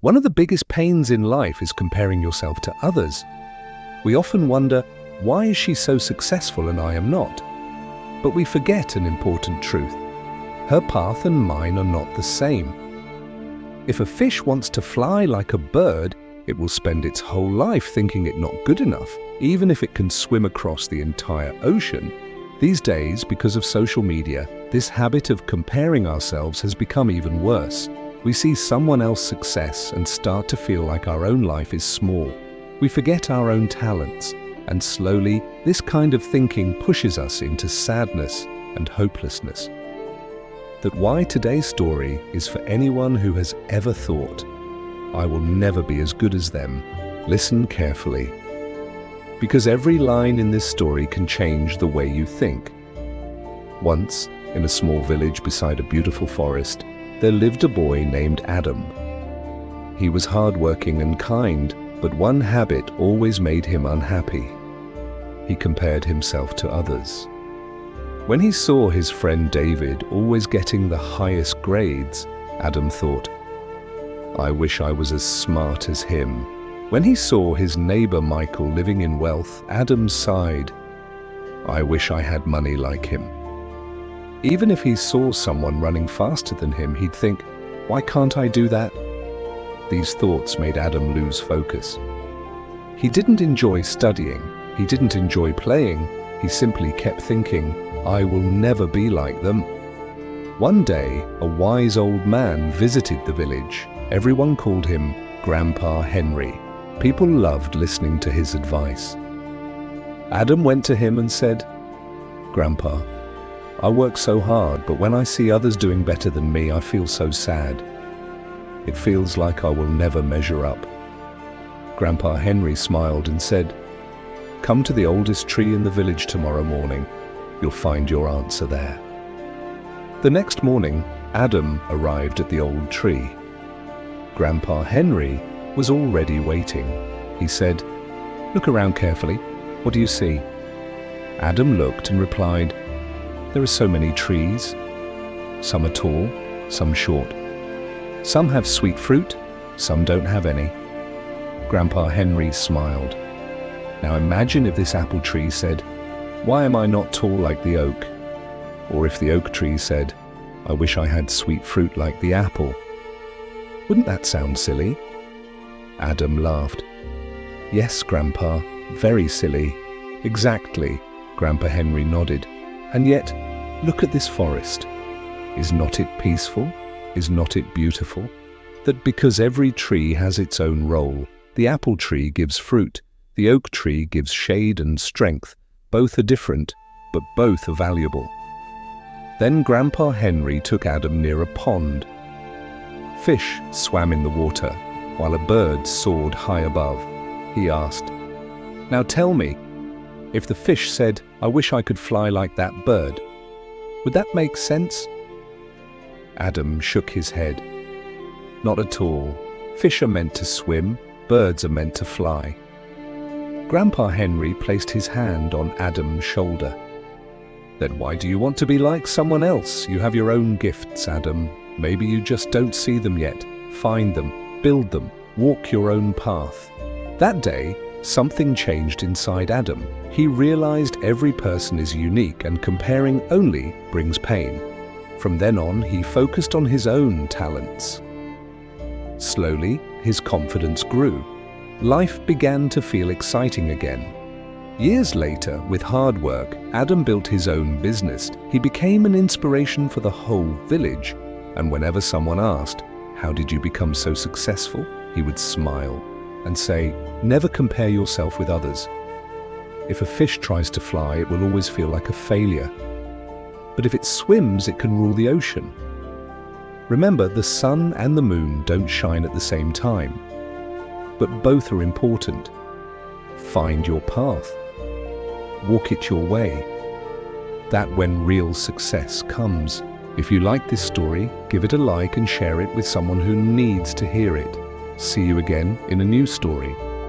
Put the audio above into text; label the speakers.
Speaker 1: One of the biggest pains in life is comparing yourself to others. We often wonder, why is she so successful and I am not? But we forget an important truth. Her path and mine are not the same. If a fish wants to fly like a bird, it will spend its whole life thinking it not good enough, even if it can swim across the entire ocean. These days, because of social media, this habit of comparing ourselves has become even worse. We see someone else's success and start to feel like our own life is small. We forget our own talents, and slowly, this kind of thinking pushes us into sadness and hopelessness. That's why today's story is for anyone who has ever thought, I will never be as good as them. Listen carefully. Because every line in this story can change the way you think. Once, in a small village beside a beautiful forest, there lived a boy named Adam. He was hardworking and kind, but one habit always made him unhappy. He compared himself to others. When he saw his friend David always getting the highest grades, Adam thought, I wish I was as smart as him. When he saw his neighbor Michael living in wealth, Adam sighed, I wish I had money like him. Even if he saw someone running faster than him, he'd think, why can't I do that? These thoughts made Adam lose focus. He didn't enjoy studying, he didn't enjoy playing, he simply kept thinking, I will never be like them. One day, a wise old man visited the village. Everyone called him Grandpa Henry. People loved listening to his advice. Adam went to him and said, Grandpa, I work so hard, but when I see others doing better than me, I feel so sad. It feels like I will never measure up. Grandpa Henry smiled and said, Come to the oldest tree in the village tomorrow morning. You'll find your answer there. The next morning, Adam arrived at the old tree. Grandpa Henry was already waiting. He said, Look around carefully. What do you see? Adam looked and replied, There are so many trees. Some are tall, some short. Some have sweet fruit, some don't have any. Grandpa Henry smiled. Now imagine if this apple tree said, Why am I not tall like the oak? Or if the oak tree said, I wish I had sweet fruit like the apple. Wouldn't that sound silly? Adam laughed. Yes, Grandpa, very silly. Exactly, Grandpa Henry nodded. And yet, look at this forest. Is not it peaceful? Is not it beautiful? That because every tree has its own role, the apple tree gives fruit, the oak tree gives shade and strength. Both are different, but both are valuable. Then Grandpa Henry took Adam near a pond. Fish swam in the water, while a bird soared high above. He asked, Now tell me, if the fish said, I wish I could fly like that bird, would that make sense? Adam shook his head. Not at all. Fish are meant to swim, birds are meant to fly. Grandpa Henry placed his hand on Adam's shoulder. Then why do you want to be like someone else? You have your own gifts, Adam. Maybe you just don't see them yet. Find them, build them, walk your own path. That day, something changed inside Adam. He realized every person is unique and comparing only brings pain. From then on, he focused on his own talents. Slowly, his confidence grew. Life began to feel exciting again. Years later, with hard work, Adam built his own business. He became an inspiration for the whole village. And whenever someone asked, How did you become so successful? He would smile and say, Never compare yourself with others. If a fish tries to fly, it will always feel like a failure. But if it swims, it can rule the ocean. Remember, the sun and the moon don't shine at the same time. But both are important. Find your path. Walk it your way. That's when real success comes. If you like this story, give it a like and share it with someone who needs to hear it. See you again in a new story.